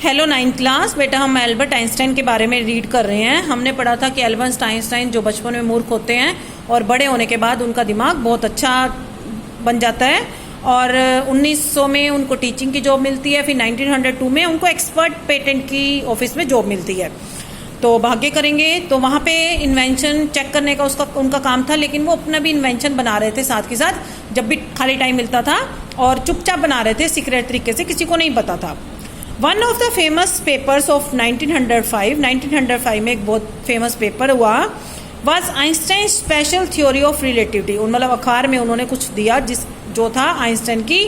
Hello 9th class बेटा, हम Albert Einstein के बारे में रीड कर रहे हैं। हमने पढ़ा था कि एल्बर्ट आइंस्टाइन जो बचपन में मूर्ख होते हैं और बड़े होने के बाद उनका दिमाग बहुत अच्छा बन जाता है और 1900 में उनको टीचिंग की जॉब मिलती है। फिर 1902 में उनको एक्सपर्ट पेटेंट की ऑफिस में जॉब मिलती है। तो भाग्य करेंगे तो वहाँ पे इन्वेंशन चेक करने का उनका काम था, लेकिन वो अपना भी इन्वेंशन बना रहे थे साथ के साथ, जब भी खाली टाइम मिलता था, और चुपचाप बना रहे थे सीक्रेट तरीके से, किसी को नहीं पता था। One of the famous papers of 1905 में एक बहुत फेमस पेपर हुआ was Einstein special theory of relativity. मतलब अखबार में उन्होंने कुछ दिया जो था आइंस्टाइन की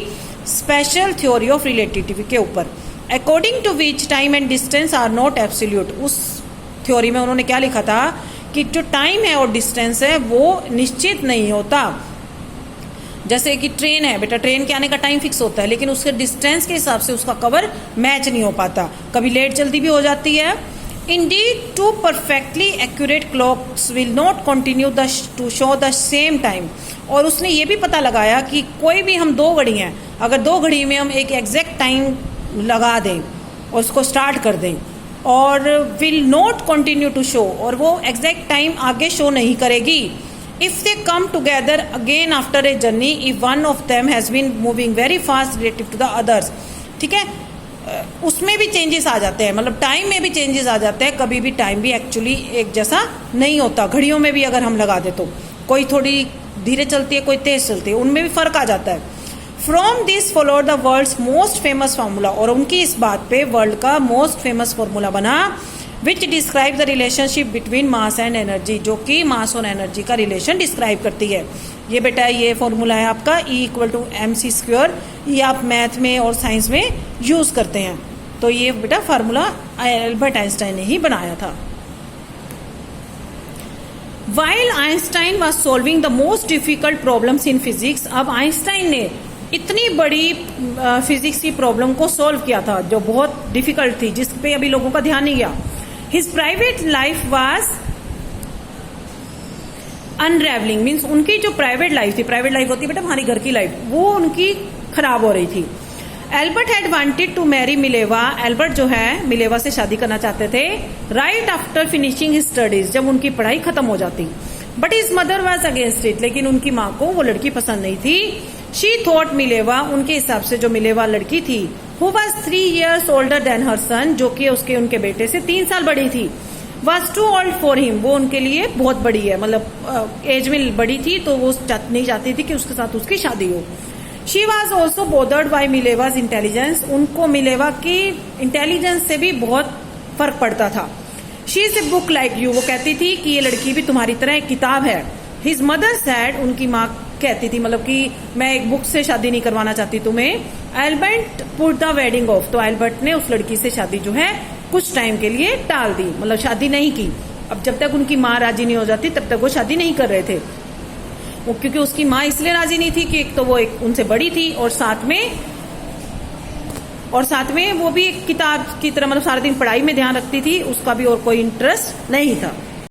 स्पेशल थ्योरी ऑफ रिलेटिविटी के ऊपर, according to which time and distance are not absolute. उस थ्योरी में उन्होंने क्या लिखा था कि जो टाइम है और डिस्टेंस है वो निश्चित नहीं होता। जैसे कि ट्रेन है बेटा, ट्रेन के आने का टाइम फिक्स होता है, लेकिन उसके डिस्टेंस के हिसाब से उसका कवर मैच नहीं हो पाता, कभी लेट जल्दी भी हो जाती है। Indeed two perfectly accurate clocks will not continue to show the same time. और उसने ये भी पता लगाया कि कोई भी हम दो घड़ी हैं, अगर दो घड़ी में हम एक एग्जैक्ट टाइम लगा दें और उसको स्टार्ट कर दें, और will not continue to show, और वो एग्जैक्ट टाइम आगे शो नहीं करेगी। If they come together again after a journey, if one of them has been moving very fast relative to the others, ठीक है, उसमें भी चेंजेस आ जाते हैं, मतलब टाइम में भी चेंजेस आ जाते हैं। कभी भी टाइम भी एक्चुअली एक जैसा नहीं होता। घड़ियों में भी अगर हम लगा दे तो कोई थोड़ी धीरे चलती है, कोई तेज चलती है, उनमें भी फर्क आ जाता है। From this follow the world's most famous formula, और उनकी इस बात पे वर्ल्ड का मोस्ट फेमस फार्मूला बना विच describe the relationship between mass and energy, जो कि मास और एनर्जी का रिलेशन डिस्क्राइब करती है। ये बेटा ये फॉर्मूला है आपका E=mc²। ये आप मैथ में और साइंस में यूज करते हैं। तो ये बेटा फार्मूला एल्बर्ट आइंस्टाइन ने ही बनाया था। While Einstein was solving the most difficult problems in physics, अब आइंस्टाइन ने इतनी बड़ी फिजिक्स की प्रॉब्लम को सॉल्व किया था जो बहुत डिफिकल्ट थी, जिस पे अभी लोगों का ध्यान नहीं गया। His private life was unraveling, means उनकी जो प्राइवेट लाइफ थी, प्राइवेट लाइफ होती है बेटा हमारी घर की लाइफ, वो उनकी खराब हो रही थी। Albert had wanted to marry Mileva, Albert जो है मिलेवा से शादी करना चाहते थे right after finishing his studies, जब उनकी पढ़ाई खत्म हो जाती। But his mother was against it, लेकिन उनकी माँ को वो लड़की पसंद नहीं थी। शी थॉट मिलेवा, उनके हिसाब से जो मिलेवा लड़की थी, who was 3 years older than her son, जो कि उनके बेटे से 3 साल बड़ी थी, was too old for him, वो उनके लिए बहुत बड़ी है, मतलब एज में बड़ी थी, तो वो नहीं चाहती थी कि उसके साथ उसकी शादी हो। She was also bothered by मिलेवा's intelligence, उनको मिलेवा की इंटेलिजेंस से भी बहुत फर्क पड़ता था। She is a book like you, वो कहती थी कि ये लड़की भी तुम्हारी तरह एक किताब है। His mother said, उनकी माँ कहती थी, मतलब कि मैं एक बुक से शादी नहीं करवाना चाहती तुम्हें। Albert put the wedding of, तो एल्बर्ट ने उस लड़की से शादी जो है कुछ टाइम के लिए टाल दी, मतलब शादी नहीं की। अब जब तक उनकी माँ राजी नहीं हो जाती तब तक वो शादी नहीं कर रहे थे। वो क्योंकि उसकी माँ इसलिए राजी नहीं थी कि एक तो वो एक उनसे बड़ी थी, और साथ में वो भी एक किताब की तरह, मतलब सारा दिन पढ़ाई में ध्यान रखती थी, उसका भी और कोई इंटरेस्ट नहीं था।